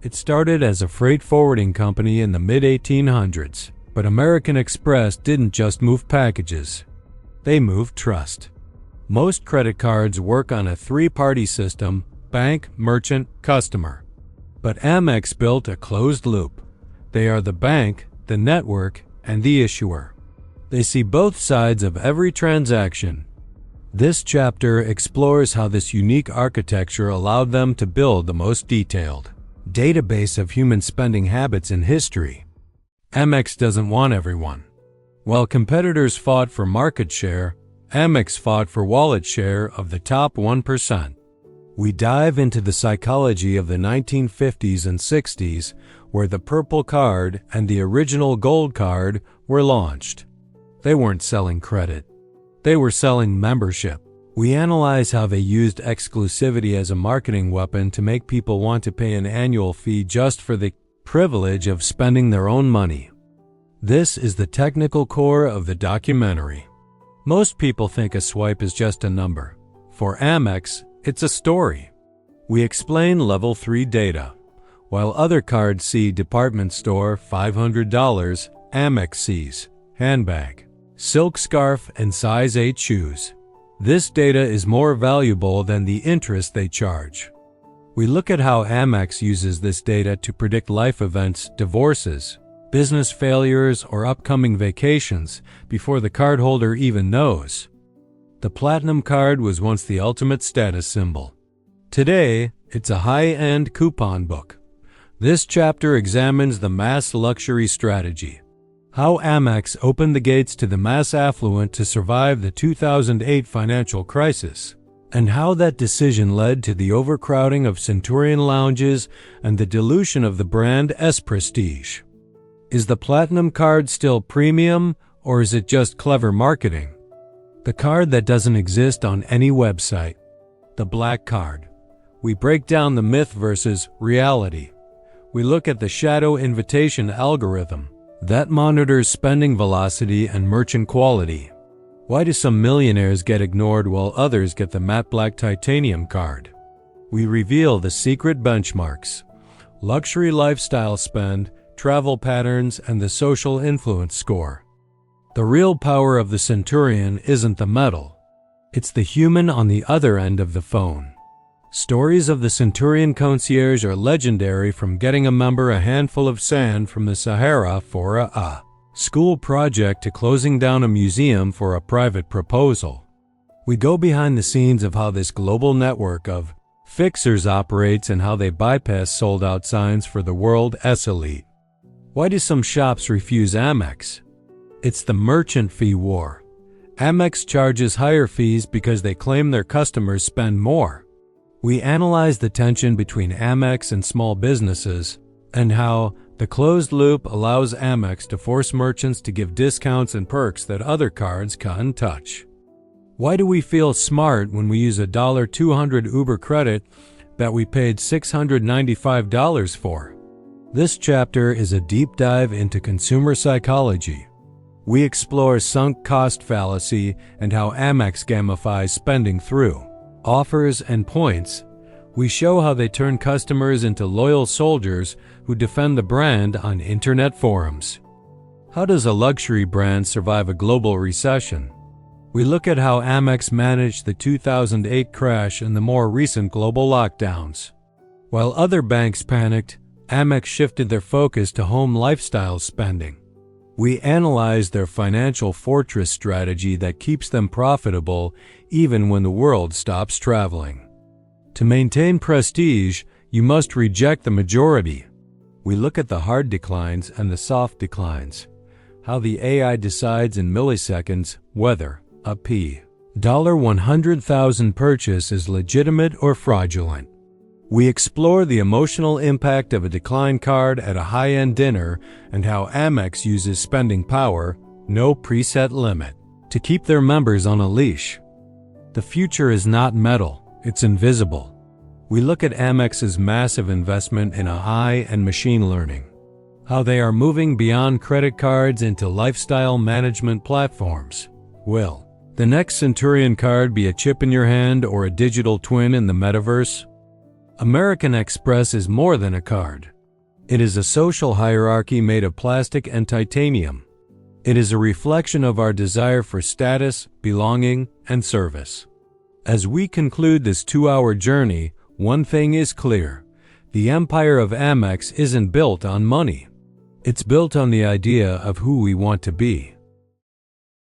It started as a freight forwarding company in the mid-1800s, but American Express didn't just move packages. They moved trust. Most credit cards work on a three-party system: bank, merchant, customer. But Amex built a closed loop. They are the bank, the network, and the issuer. They see both sides of every transaction. This chapter explores how this unique architecture allowed them to build the most detailed database of human spending habits in history. Amex doesn't want everyone. While competitors fought for market share, Amex fought for wallet share of the top 1%. We dive into the psychology of the 1950s and 60s, where the purple card and the original gold card were launched. They weren't selling credit. They were selling membership. We analyze how they used exclusivity as a marketing weapon to make people want to pay an annual fee just for the privilege of spending their own money. This is the technical core of the documentary. Most people think a swipe is just a number. For Amex, it's a story. We explain level 3 data. While other cards see department store $500, Amex sees handbag, silk scarf, and size 8 shoes. This data is more valuable than the interest they charge. We look at how Amex uses this data to predict life events, divorces, business failures, or upcoming vacations before the cardholder even knows. The Platinum card was once the ultimate status symbol. Today, it's a high-end coupon book. This chapter examines the mass luxury strategy, how Amex opened the gates to the mass affluent to survive the 2008 financial crisis, and how that decision led to the overcrowding of Centurion lounges and the dilution of the brand S-Prestige. Is the Platinum card still premium, or is it just clever marketing? The card that doesn't exist on any website. The Black card. We break down the myth versus reality. We look at the shadow invitation algorithm that monitors spending velocity and merchant quality. Why do some millionaires get ignored while others get the matte black titanium card? We reveal the secret benchmarks: luxury lifestyle spend, travel patterns, and the social influence score. The real power of the Centurion isn't the metal. It's the human on the other end of the phone. Stories of the Centurion concierge are legendary, from getting a member a handful of sand from the Sahara for a school project to closing down a museum for a private proposal. We go behind the scenes of how this global network of fixers operates and how they bypass sold-out signs for the world's elite. Why do some shops refuse Amex? It's the merchant fee war. Amex charges higher fees because they claim their customers spend more. We analyze the tension between Amex and small businesses, and how the closed loop allows Amex to force merchants to give discounts and perks that other cards can't touch. Why do we feel smart when we use a $200 Uber credit that we paid $695 for? This chapter is a deep dive into consumer psychology. We explore sunk cost fallacy and how Amex gamifies spending through offers and points. We show how they turn customers into loyal soldiers who defend the brand on internet forums. How does a luxury brand survive a global recession? We look at how Amex managed the 2008 crash and the more recent global lockdowns. While other banks panicked, Amex shifted their focus to home lifestyle spending. We analyze their financial fortress strategy that keeps them profitable even when the world stops traveling. To maintain prestige, you must reject the majority. We look at the hard declines and the soft declines, how the AI decides in milliseconds whether a $100,000 purchase is legitimate or fraudulent. We explore the emotional impact of a decline card at a high-end dinner and how Amex uses spending power, no preset limit, to keep their members on a leash. The future is not metal, it's invisible. We look at Amex's massive investment in AI and machine learning, how they are moving beyond credit cards into lifestyle management platforms. Will the next Centurion card be a chip in your hand or a digital twin in the metaverse? American Express is more than a card. It is a social hierarchy made of plastic and titanium. It is a reflection of our desire for status, belonging, and service. As we conclude this 2-hour journey, one thing is clear. The empire of Amex isn't built on money. It's built on the idea of who we want to be.